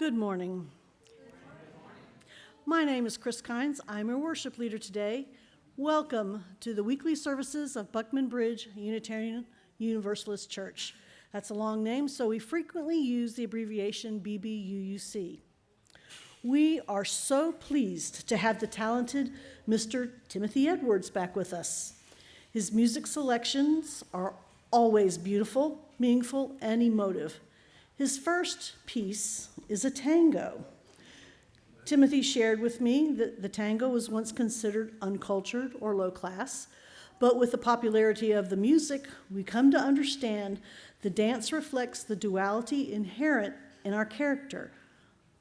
Good morning. My name is Kris. I'm your worship leader today. Welcome to the weekly services of Buckman Bridge Unitarian Universalist Church. That's a long name, so we frequently use the abbreviation BBUUC. We are so pleased to have the talented Mr. Timothy Edwards back with us. His music selections are always beautiful, meaningful, and emotive. His first piece is a tango. Timothy shared with me that the tango was once considered uncultured or low class, but with the popularity of the music, we come to understand the dance reflects the duality inherent in our character: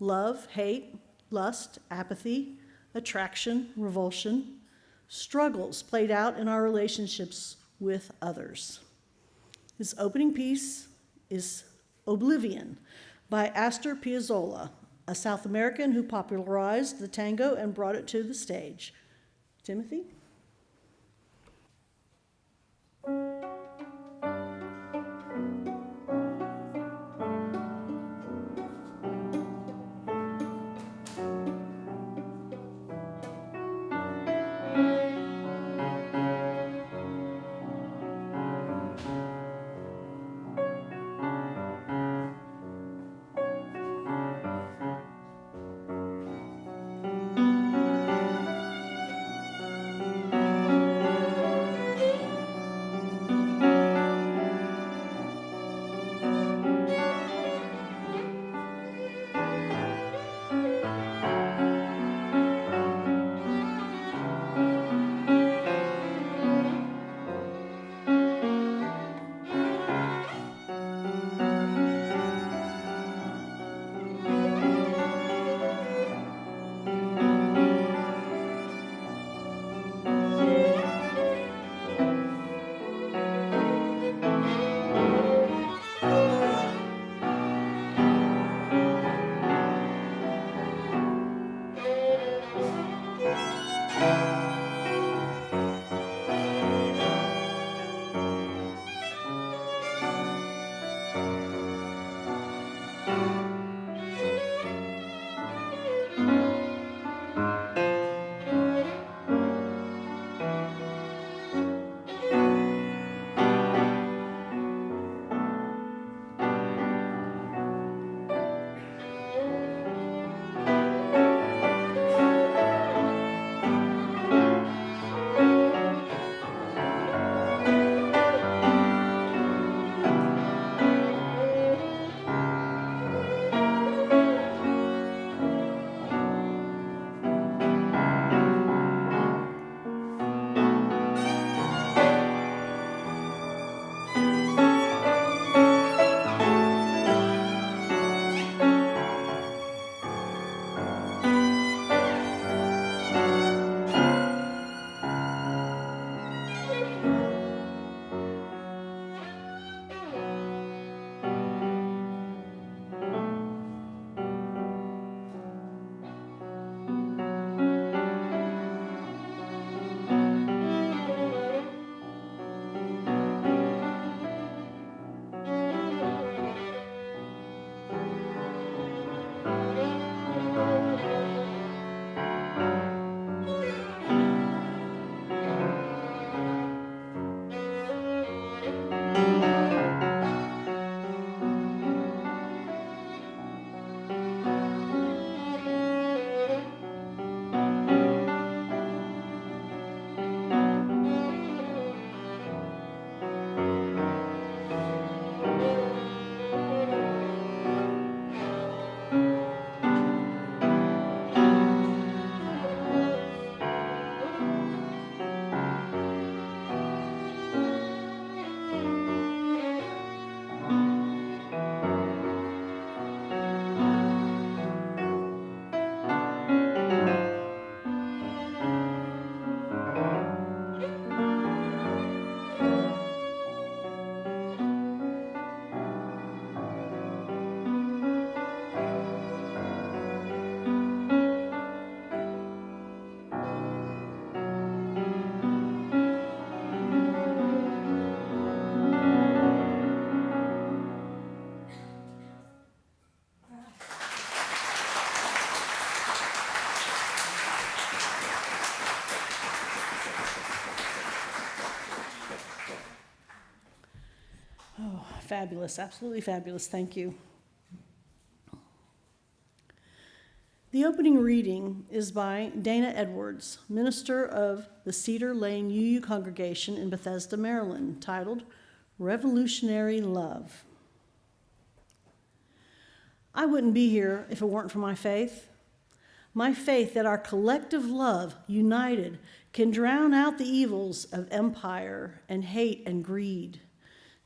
love, hate, lust, apathy, attraction, revulsion, struggles played out in our relationships with others. His opening piece is Oblivion by Astor Piazzolla, a South American who popularized the tango and brought it to the stage. Timothy? Fabulous, absolutely fabulous. Thank you. The opening reading is by Dana Edwards, minister of the Cedar Lane UU Congregation in Bethesda, Maryland, titled Revolutionary Love. I wouldn't be here if it weren't for my faith. My faith that our collective love, united, can drown out the evils of empire and hate and greed.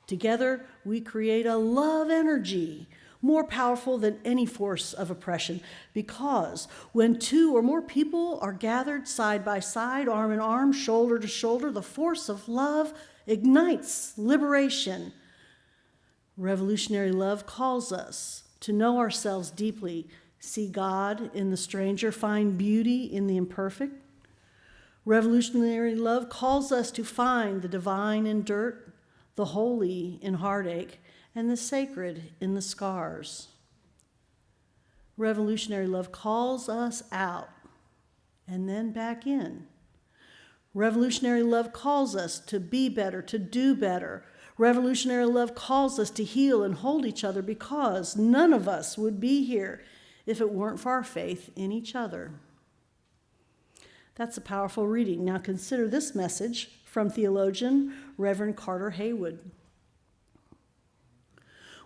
Together, we create a love energy more powerful than any force of oppression, because when two or more people are gathered side by side, arm in arm, shoulder to shoulder, the force of love ignites liberation. Revolutionary love calls us to know ourselves deeply, see God in the stranger, find beauty in the imperfect. Revolutionary love calls us to find the divine in dirt, the holy in heartache, and the sacred in the scars. Revolutionary love calls us out and then back in. Revolutionary love calls us to be better, to do better. Revolutionary love calls us to heal and hold each other, because none of us would be here if it weren't for our faith in each other. That's a powerful reading. Now consider this message from theologian Reverend Carter Haywood.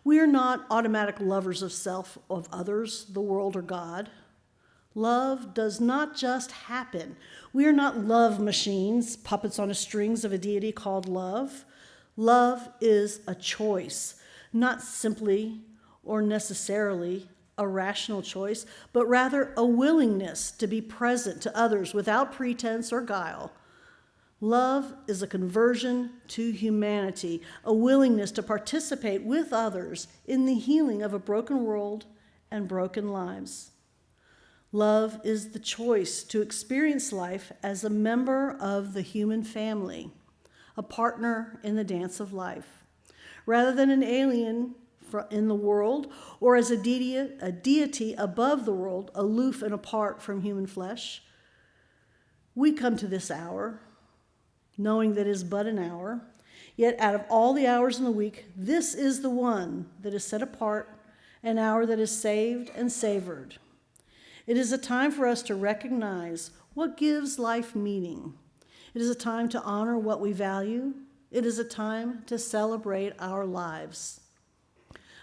We are not automatic lovers of self, of others, the world, or God. Love does not just happen. We are not love machines, puppets on the strings of a deity called love. Love is a choice, not simply or necessarily a rational choice, but rather a willingness to be present to others without pretense or guile. Love is a conversion to humanity, a willingness to participate with others in the healing of a broken world and broken lives. Love is the choice to experience life as a member of the human family, a partner in the dance of life, rather than an alien in the world, or as a deity above the world, aloof and apart from human flesh. We come to this hour knowing that it is but an hour, yet out of all the hours in the week, this is the one that is set apart, an hour that is saved and savored. It is a time for us to recognize what gives life meaning. It is a time to honor what we value. It is a time to celebrate our lives.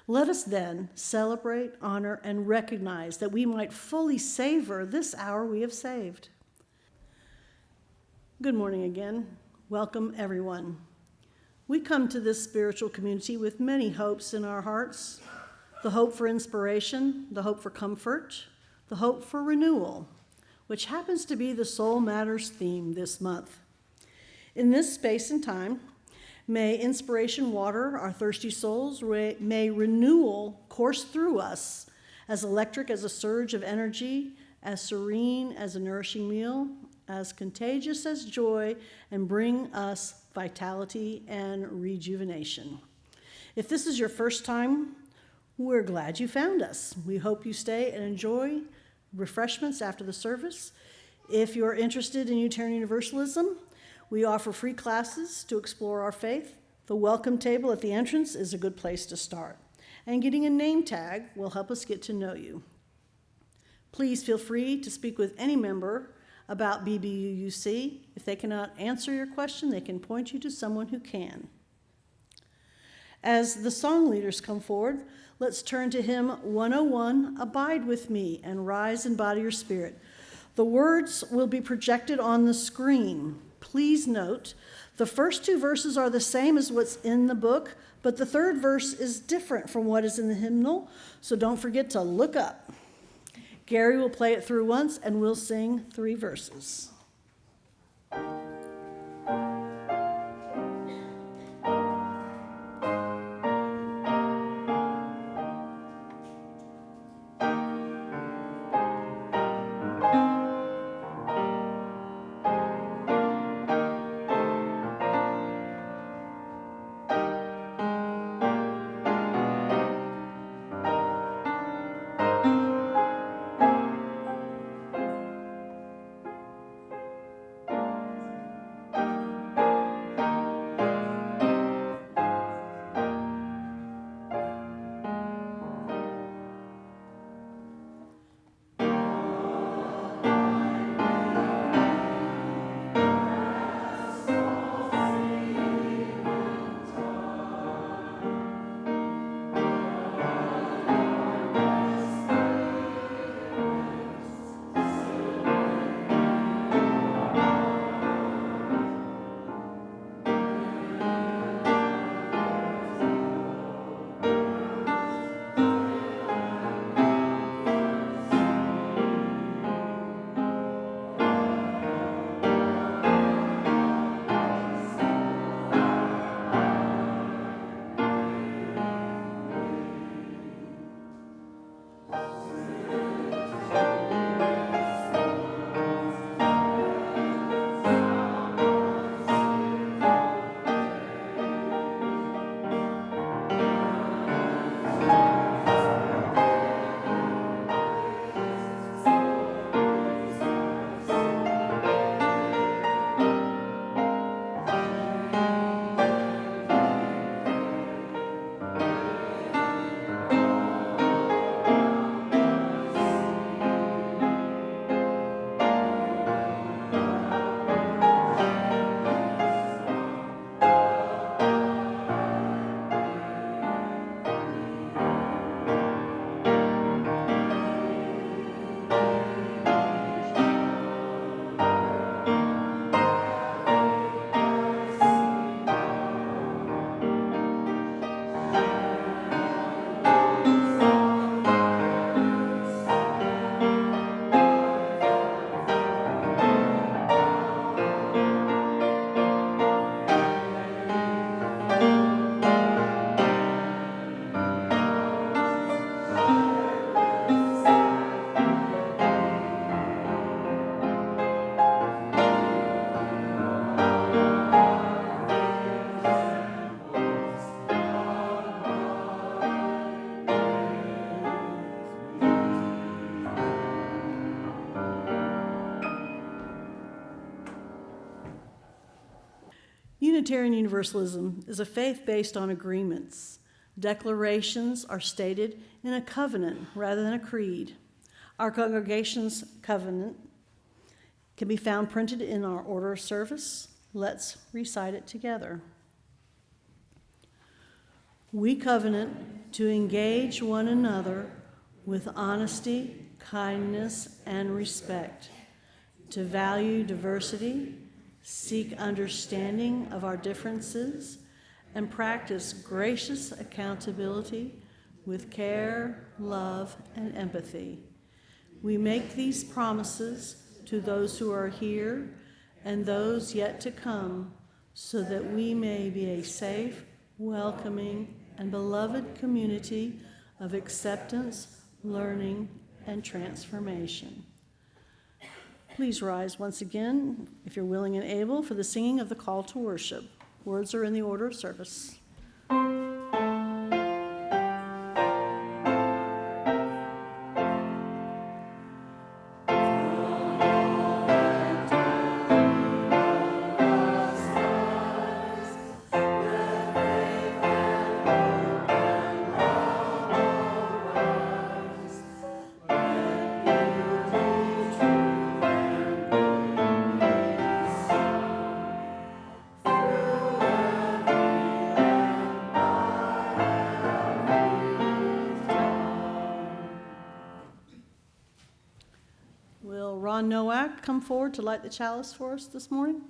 Let us then celebrate, honor, and recognize that we might fully savor this hour we have saved. Good morning again. Welcome, everyone. We come to this spiritual community with many hopes in our hearts: the hope for inspiration, the hope for comfort, the hope for renewal, which happens to be the Soul Matters theme this month. In this space and time, may inspiration water our thirsty souls, may renewal course through us, as electric as a surge of energy, as serene as a nourishing meal, as contagious as joy, and bring us vitality and rejuvenation. If this is your first time, we're glad you found us. We hope you stay and enjoy refreshments after the service. If you're interested in Unitarian Universalism, we offer free classes to explore our faith. The welcome table at the entrance is a good place to start. And getting a name tag will help us get to know you. Please feel free to speak with any member about BBUUC. If they cannot answer your question, they can point you to someone who can. As the song leaders come forward, let's turn to hymn 101, Abide With Me and Rise in Body or Spirit. The words will be projected on the screen. Please note, the first two verses are the same as what's in the book, but the third verse is different from what is in the hymnal, so don't forget to look up. Gary will play it through once, and we'll sing 3 verses. Unitarian Universalism is a faith based on agreements. Declarations are stated in a covenant rather than a creed. Our congregation's covenant can be found printed in our order of service. Let's recite it together. We covenant to engage one another with honesty, kindness, and respect, to value diversity, seek understanding of our differences, and practice gracious accountability with care, love, and empathy. We make these promises to those who are here and those yet to come, so that we may be a safe, welcoming, and beloved community of acceptance, learning, and transformation. Please rise once again, if you're willing and able, for the singing of the call to worship. Words are in the order of service. Nowak come forward to light the chalice for us this morning?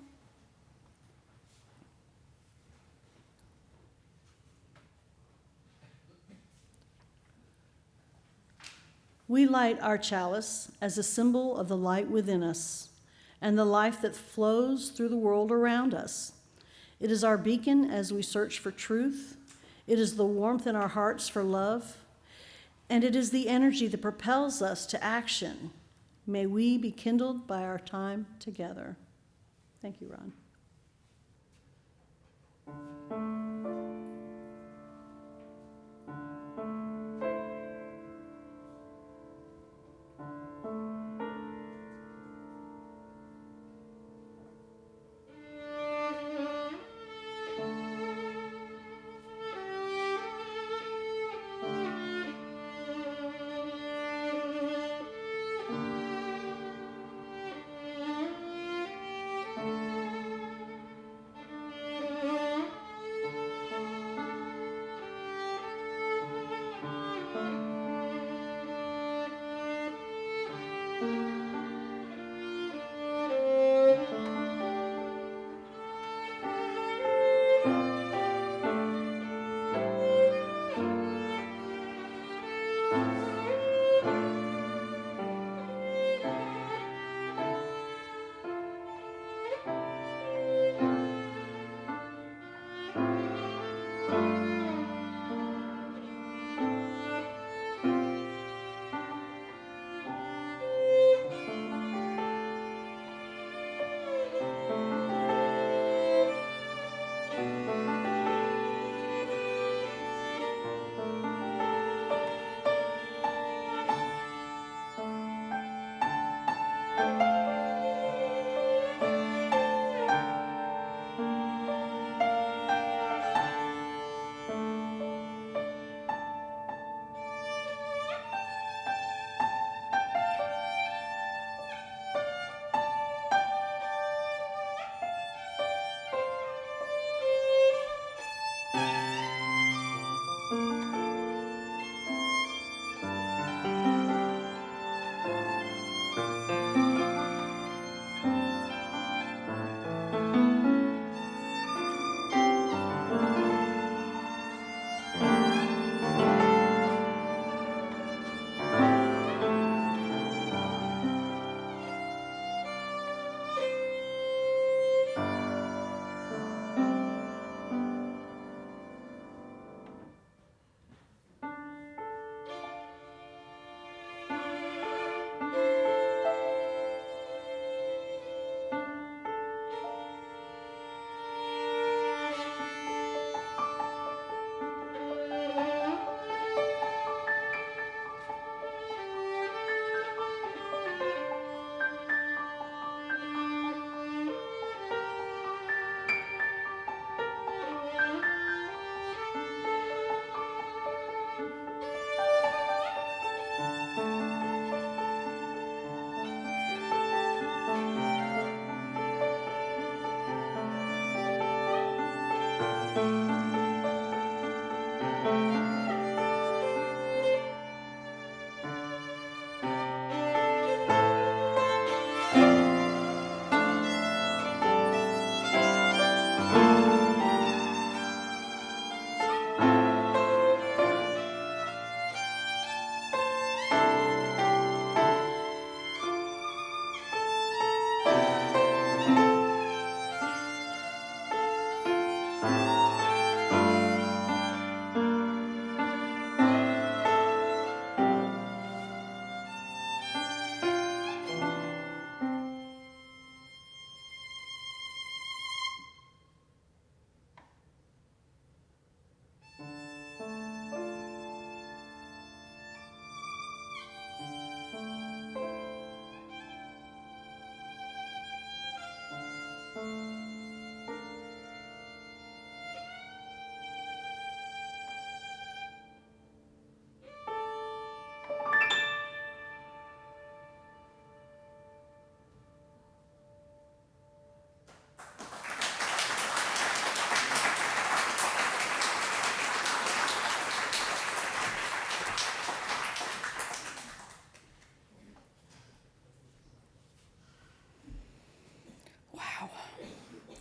We light our chalice as a symbol of the light within us and the life that flows through the world around us. It is our beacon as we search for truth. It is the warmth in our hearts for love. And it is the energy that propels us to action. May we be kindled by our time together. Thank you, Ron.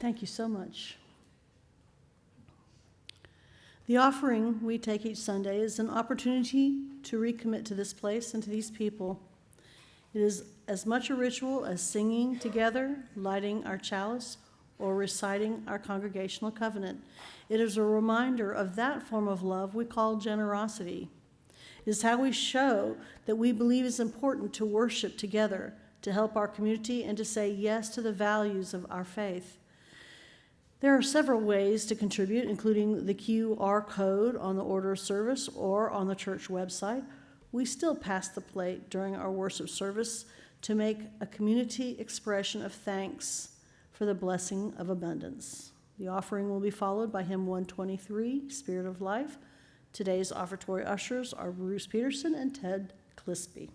Thank you so much. The offering we take each Sunday is an opportunity to recommit to this place and to these people. It is as much a ritual as singing together, lighting our chalice, or reciting our congregational covenant. It is a reminder of that form of love we call generosity. It is how we show that we believe it's important to worship together, to help our community, and to say yes to the values of our faith. There are several ways to contribute, including the QR code on the order of service or on the church website. We still pass the plate during our worship service to make a community expression of thanks for the blessing of abundance. The offering will be followed by hymn 123, Spirit of Life. Today's offertory ushers are Bruce Peterson and Ted Clispy.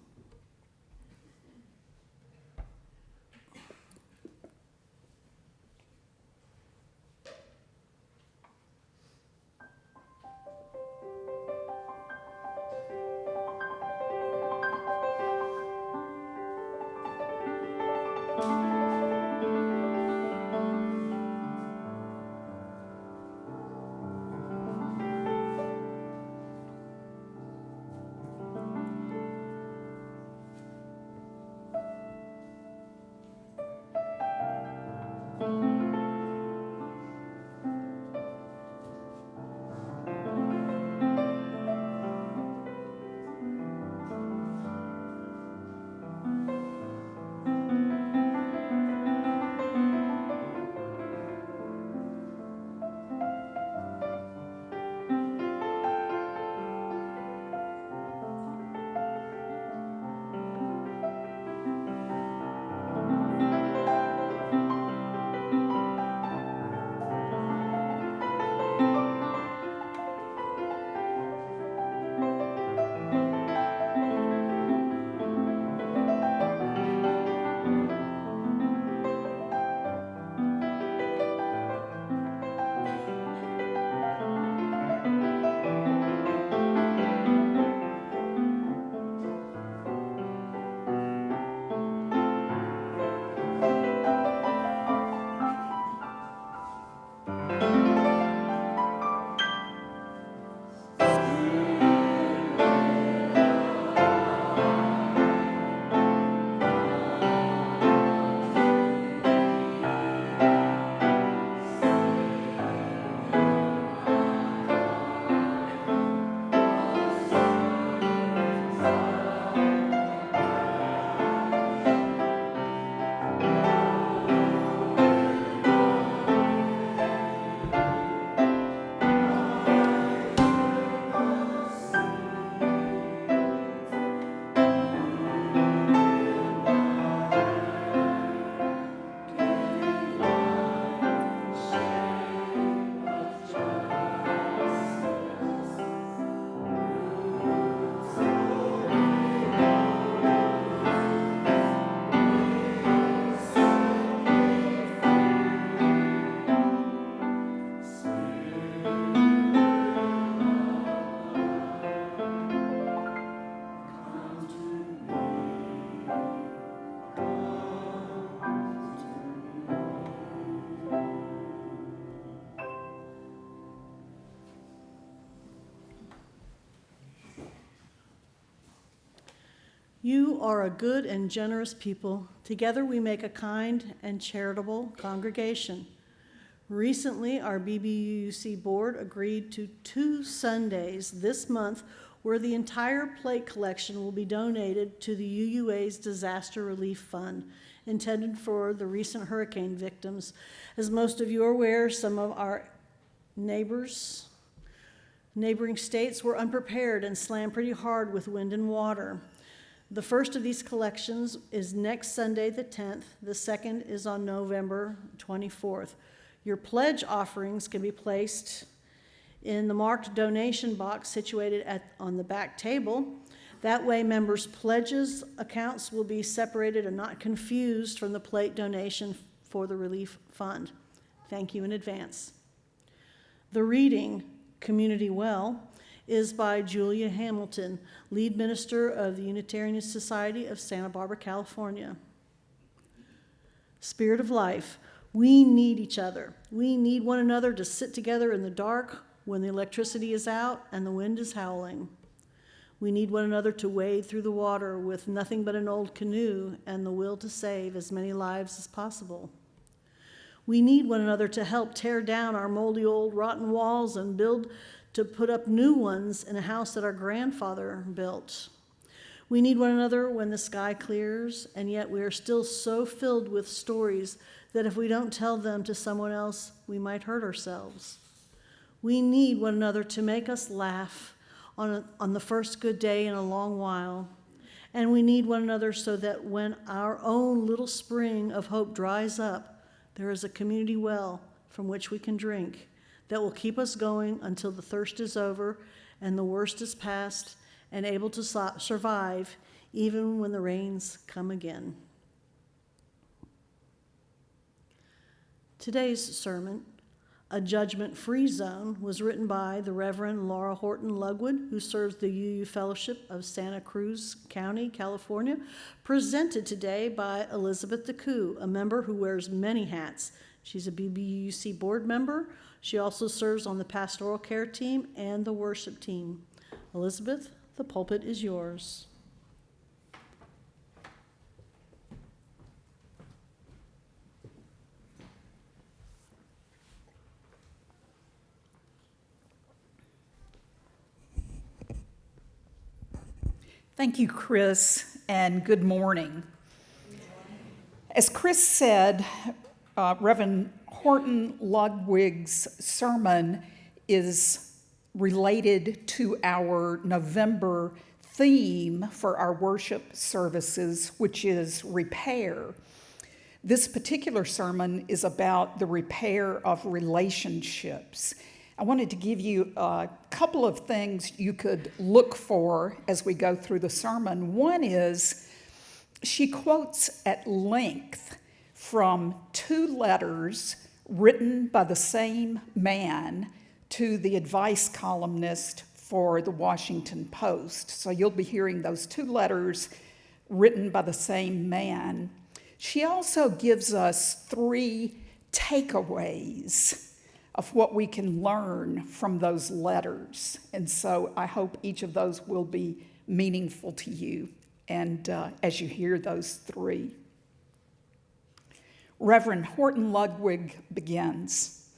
You are a good and generous people. Together we make a kind and charitable congregation. Recently, our BBUC board agreed to 2 Sundays this month where the entire plate collection will be donated to the UUA's Disaster Relief Fund, intended for the recent hurricane victims. As most of you are aware, some of our neighboring states were unprepared and slammed pretty hard with wind and water. The first of these collections is next Sunday, the 10th. The second is on November 24th. Your pledge offerings can be placed in the marked donation box situated on the back table. That way, members' pledges accounts will be separated and not confused from the plate donation for the relief fund. Thank you in advance. The reading, Community Well, is by Julia Hamilton, lead minister of the Unitarian Society of Santa Barbara, California. Spirit of Life, We need each other. We need one another to sit together in the dark when the electricity is out and the wind is howling. We need one another to wade through the water with nothing but an old canoe and the will to save as many lives as possible. We need one another to help tear down our moldy old rotten walls and build to put up new ones in a house that our grandfather built. We need one another when the sky clears, and yet we are still so filled with stories that if we don't tell them to someone else, we might hurt ourselves. We need one another to make us laugh on the first good day in a long while. And we need one another so that when our own little spring of hope dries up, there is a community well from which we can drink that will keep us going until the thirst is over and the worst is past and able to survive even when the rains come again. Today's sermon, A Judgement-Free Zone, was written by the Reverend Laura Horton-Ludwig, who serves the UU Fellowship of Santa Cruz County, California, presented today by Elizabeth DeCoux, a member who wears many hats. She's a BBUC board member. She also serves on the pastoral care team and the worship team. Elizabeth, the pulpit is yours. Thank you, Kris, and good morning. As Kris said, Reverend Horton-Ludwig's sermon is related to our November theme for our worship services, which is repair. This particular sermon is about the repair of relationships. I wanted to give you a couple of things you could look for as we go through the sermon. One is she quotes at length from 2 letters written by the same man to the advice columnist for the Washington Post. So you'll be hearing those 2 letters written by the same man. She also gives us 3 takeaways of what we can learn from those letters. And so I hope each of those will be meaningful to you and as you hear those 3. Reverend Horton-Ludwig begins.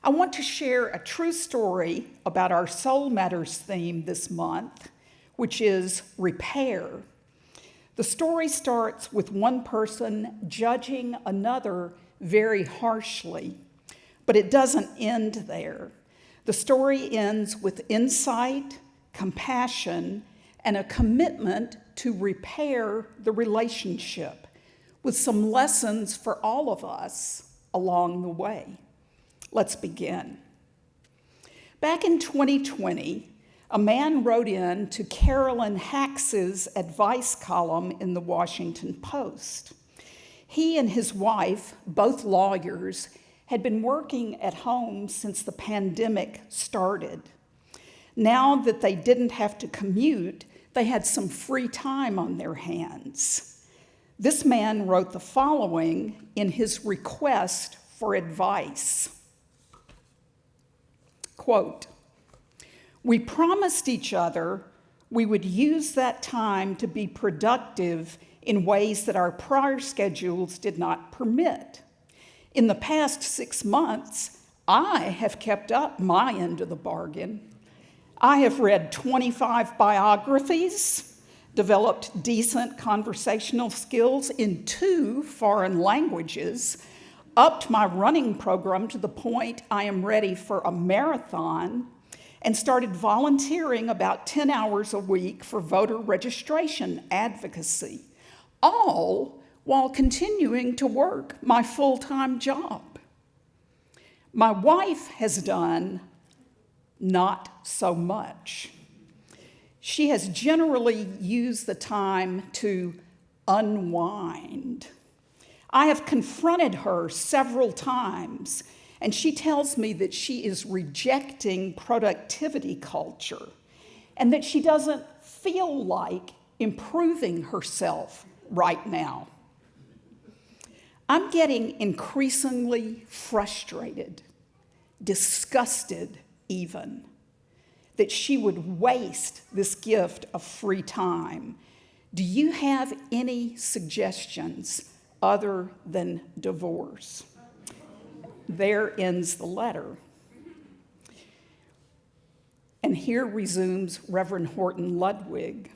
I want to share a true story about our Soul Matters theme this month, which is repair. The story starts with one person judging another very harshly. But it doesn't end there. The story ends with insight, compassion, and a commitment to repair the relationship, with some lessons for all of us along the way. Let's begin. Back in 2020, a man wrote in to Carolyn Hax's advice column in the Washington Post. He and his wife, both lawyers, had been working at home since the pandemic started. Now that they didn't have to commute, they had some free time on their hands. This man wrote the following in his request for advice. Quote, "We promised each other we would use that time to be productive in ways that our prior schedules did not permit. In the past 6 months, I have kept up my end of the bargain. I have read 25 biographies, developed decent conversational skills in 2 foreign languages, upped my running program to the point I am ready for a marathon, and started volunteering about 10 hours a week for voter registration advocacy, all while continuing to work my full-time job. My wife has done not so much. She has generally used the time to unwind. I have confronted her several times, and she tells me that she is rejecting productivity culture and that she doesn't feel like improving herself right now. I'm getting increasingly frustrated, disgusted even, that she would waste this gift of free time. Do you have any suggestions other than divorce? There ends the letter. And here resumes Reverend Horton-Ludwig.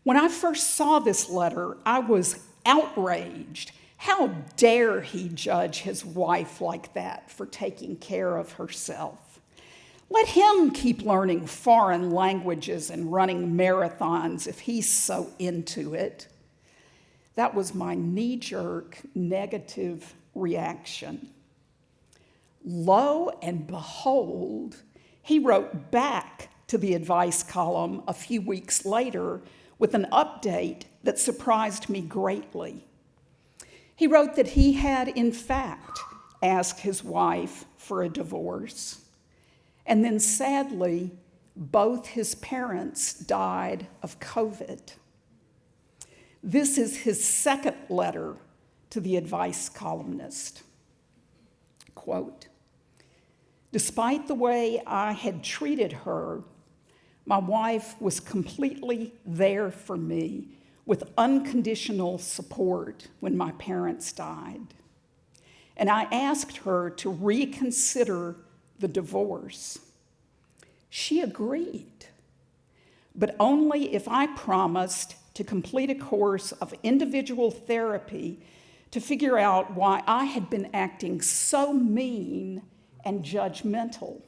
When I first saw this letter, I was outraged. How dare he judge his wife like that for taking care of herself? Let him keep learning foreign languages and running marathons if he's so into it. That was my knee-jerk negative reaction. Lo and behold, he wrote back to the advice column a few weeks later with an update that surprised me greatly. He wrote that he had, in fact, asked his wife for a divorce, and then sadly, both his parents died of COVID. This is his second letter to the advice columnist. Quote, "Despite the way I had treated her, my wife was completely there for me with unconditional support when my parents died. And I asked her to reconsider the divorce. She agreed, but only if I promised to complete a course of individual therapy to figure out why I had been acting so mean and judgmental.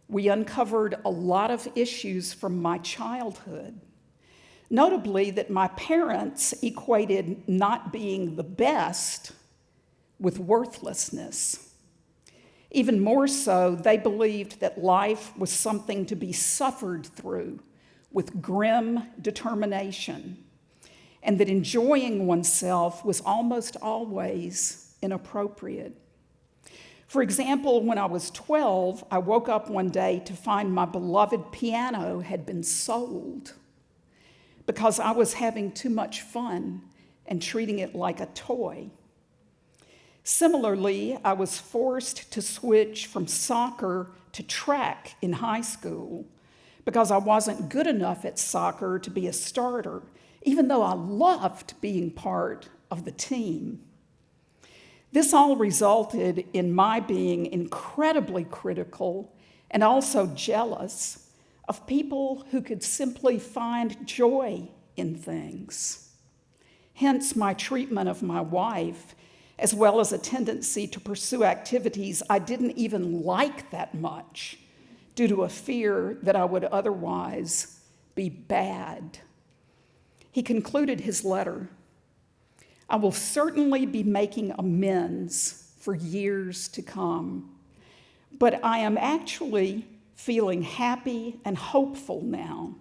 We uncovered a lot of issues from my childhood, notably that my parents equated not being the best with worthlessness. Even more so, they believed that life was something to be suffered through with grim determination, and that enjoying oneself was almost always inappropriate. For example, when I was 12, I woke up one day to find my beloved piano had been sold because I was having too much fun and treating it like a toy. Similarly, I was forced to switch from soccer to track in high school because I wasn't good enough at soccer to be a starter, even though I loved being part of the team. This all resulted in my being incredibly critical and also jealous of people who could simply find joy in things. Hence my treatment of my wife, as well as a tendency to pursue activities I didn't even like that much due to a fear that I would otherwise be bad. He concluded his letter, "I will certainly be making amends for years to come, but I am actually feeling happy and hopeful now.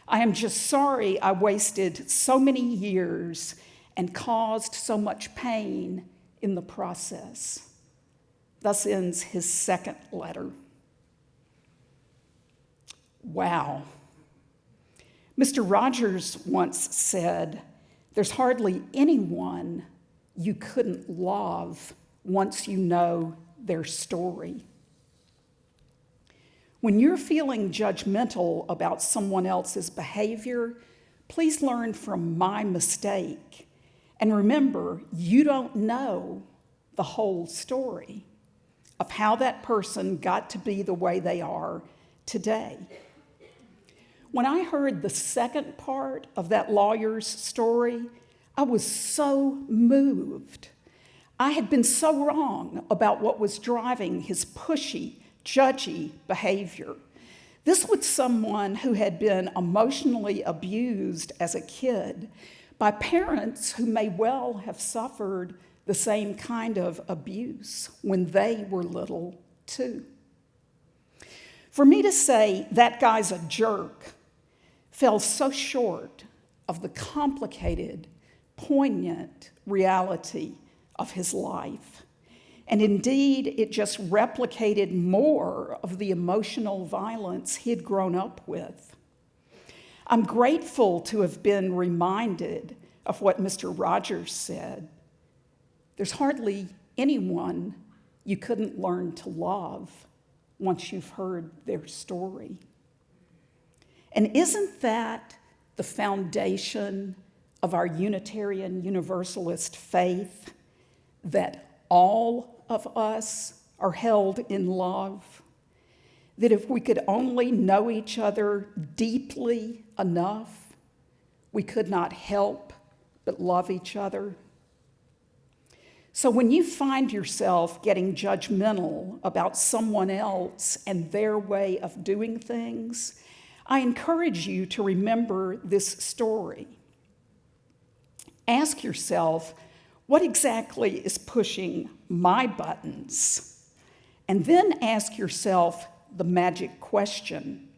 I am just sorry I wasted so many years and caused so much pain in the process." Thus ends his second letter. Wow. Mr. Rogers once said, "There's hardly anyone you couldn't love once you know their story." When you're feeling judgmental about someone else's behavior, please learn from my mistake. And remember, you don't know the whole story of how that person got to be the way they are today. When I heard the second part of that lawyer's story, I was so moved. I had been so wrong about what was driving his pushy, judgy behavior. This was someone who had been emotionally abused as a kid by parents who may well have suffered the same kind of abuse when they were little too. For me to say that guy's a jerk fell so short of the complicated, poignant reality of his life. And indeed, it just replicated more of the emotional violence he had grown up with. I'm grateful to have been reminded of what Mr. Rogers said. There's hardly anyone you couldn't learn to love once you've heard their story. And isn't that the foundation of our Unitarian Universalist faith, that all of us are held in love? That if we could only know each other deeply enough, we could not help but love each other? So when you find yourself getting judgmental about someone else and their way of doing things, I encourage you to remember this story. Ask yourself, what exactly is pushing my buttons? And then ask yourself the magic question: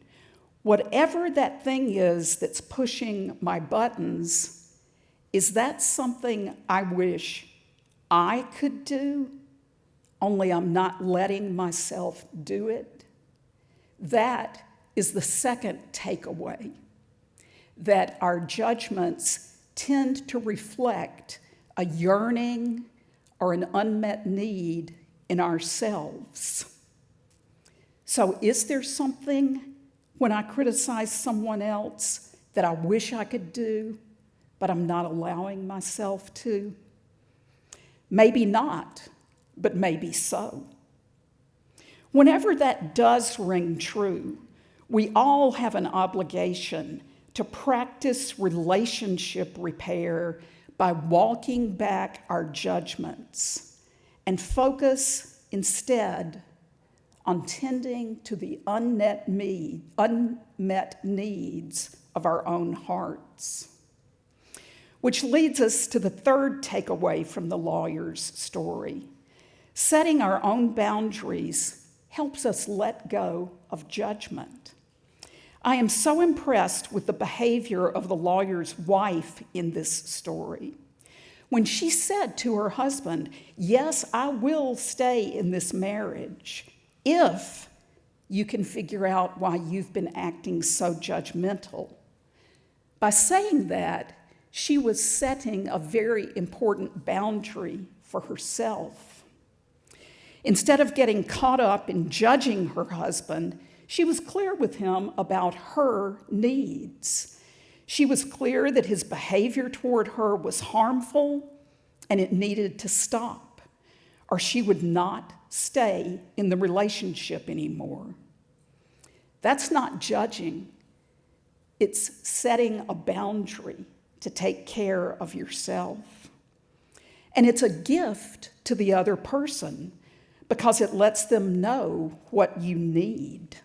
whatever that thing is that's pushing my buttons, is that something I wish I could do, only I'm not letting myself do it? That is the second takeaway, that our judgments tend to reflect a yearning or an unmet need in ourselves. So is there something when I criticize someone else that I wish I could do, but I'm not allowing myself to? Maybe not, but maybe so. Whenever that does ring true, we all have an obligation to practice relationship repair by walking back our judgments and focus instead on tending to the unmet needs of our own hearts. Which leads us to the third takeaway from the lawyer's story. Setting our own boundaries helps us let go of judgment. I am so impressed with the behavior of the lawyer's wife in this story. When she said to her husband, "Yes, I will stay in this marriage if you can figure out why you've been acting so judgmental." By saying that, she was setting a very important boundary for herself. Instead of getting caught up in judging her husband, she was clear with him about her needs. She was clear that his behavior toward her was harmful and it needed to stop, or she would not stay in the relationship anymore. That's not judging. It's setting a boundary to take care of yourself. And it's a gift to the other person because it lets them know what you need.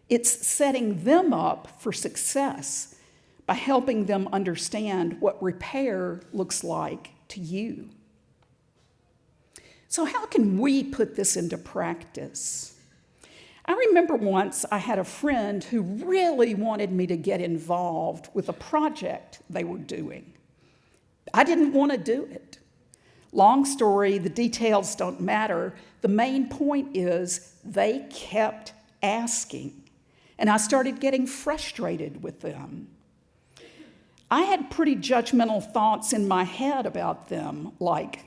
It's setting them up for success by helping them understand what repair looks like to you. So how can we put this into practice? I remember once I had a friend who really wanted me to get involved with a project they were doing. I didn't want to do it. Long story, the details don't matter. The main point is they kept asking, and I started getting frustrated with them. I had pretty judgmental thoughts in my head about them, like,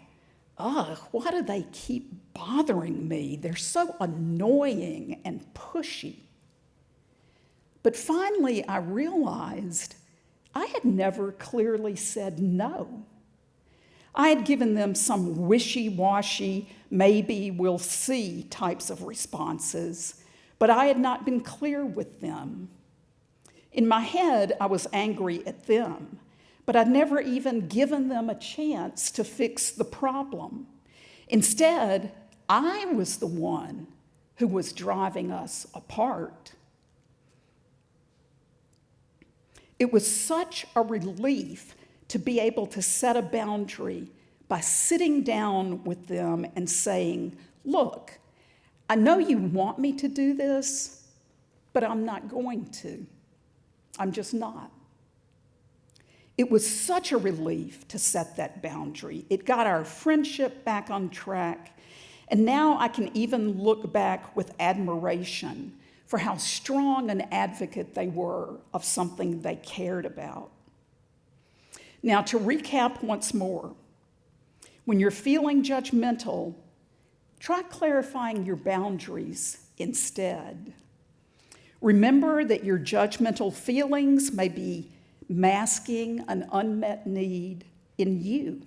why do they keep bothering me? They're so annoying and pushy. But finally, I realized I had never clearly said no. I had given them some wishy-washy, maybe we'll see types of responses, but I had not been clear with them. In my head, I was angry at them, but I'd never even given them a chance to fix the problem. Instead, I was the one who was driving us apart. It was such a relief to be able to set a boundary by sitting down with them and saying, "Look, I know you want me to do this, but I'm not going to. I'm just not." It was such a relief to set that boundary. It got our friendship back on track, and now I can even look back with admiration for how strong an advocate they were of something they cared about. Now, to recap once more, When you're feeling judgmental, try clarifying your boundaries instead. Remember that your judgmental feelings may be masking an unmet need in you.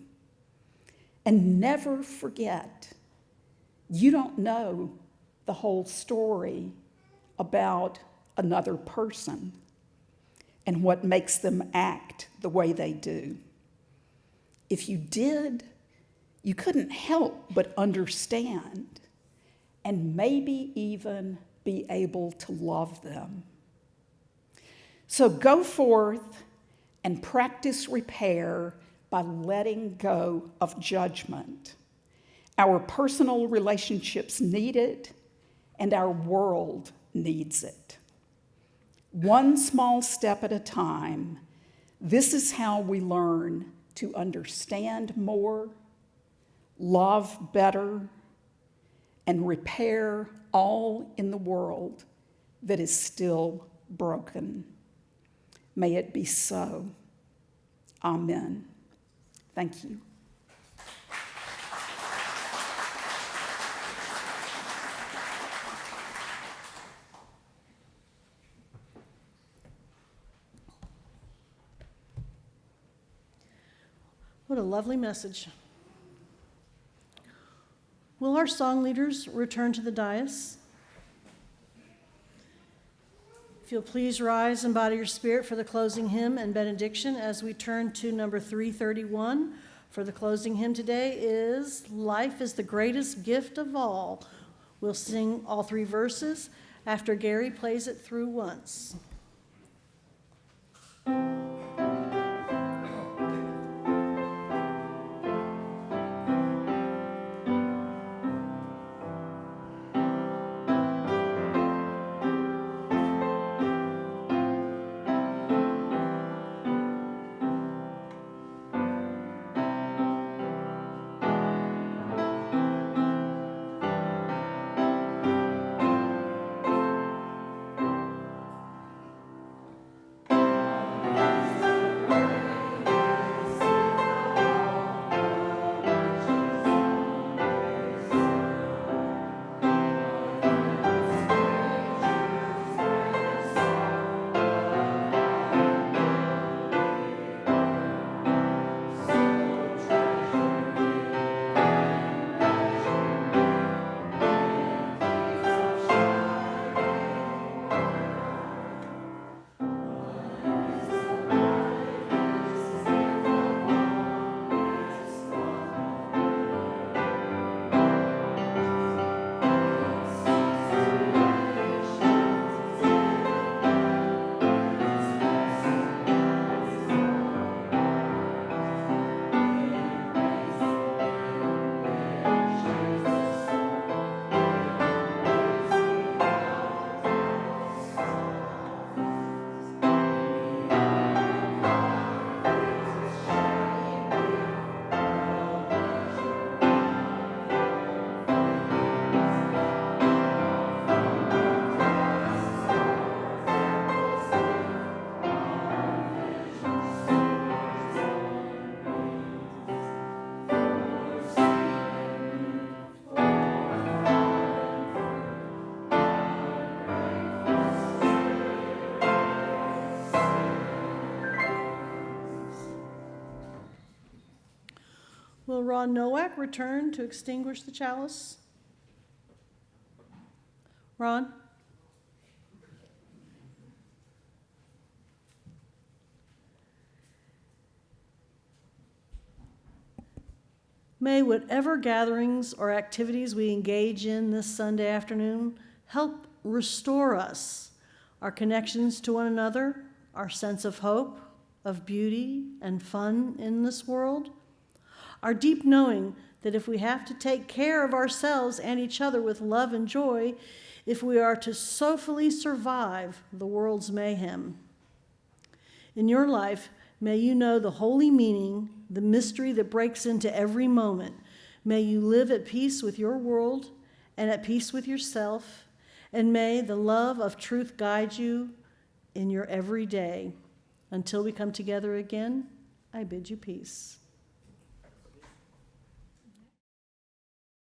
And never forget, you don't know the whole story about another person and what makes them act the way they do. If you did, you couldn't help but understand and maybe even be able to love them. So go forth and practice repair by letting go of judgment. Our personal relationships need it, and our world needs it. One small step at a time, this is how we learn to understand more, love better, and repair all in the world that is still broken. May it be so. Amen. Thank you. What a lovely message. Will our song leaders return to the dais? If you'll please rise and bow to your spirit for the closing hymn and benediction as we turn to number 331. For the closing hymn today is Life is the Greatest Gift of All. We'll sing all three verses after Gary plays it through once. Will Ron Nowak return to extinguish the chalice? Ron? May whatever gatherings or activities we engage in this Sunday afternoon help restore us, our connections to one another, our sense of hope, of beauty and fun in this world, our deep knowing that if we have to take care of ourselves and each other with love and joy, if we are to soulfully survive the world's mayhem. In your life, may you know the holy meaning, the mystery that breaks into every moment. May you live at peace with your world and at peace with yourself, and may the love of truth guide you in your every day. Until we come together again, I bid you peace.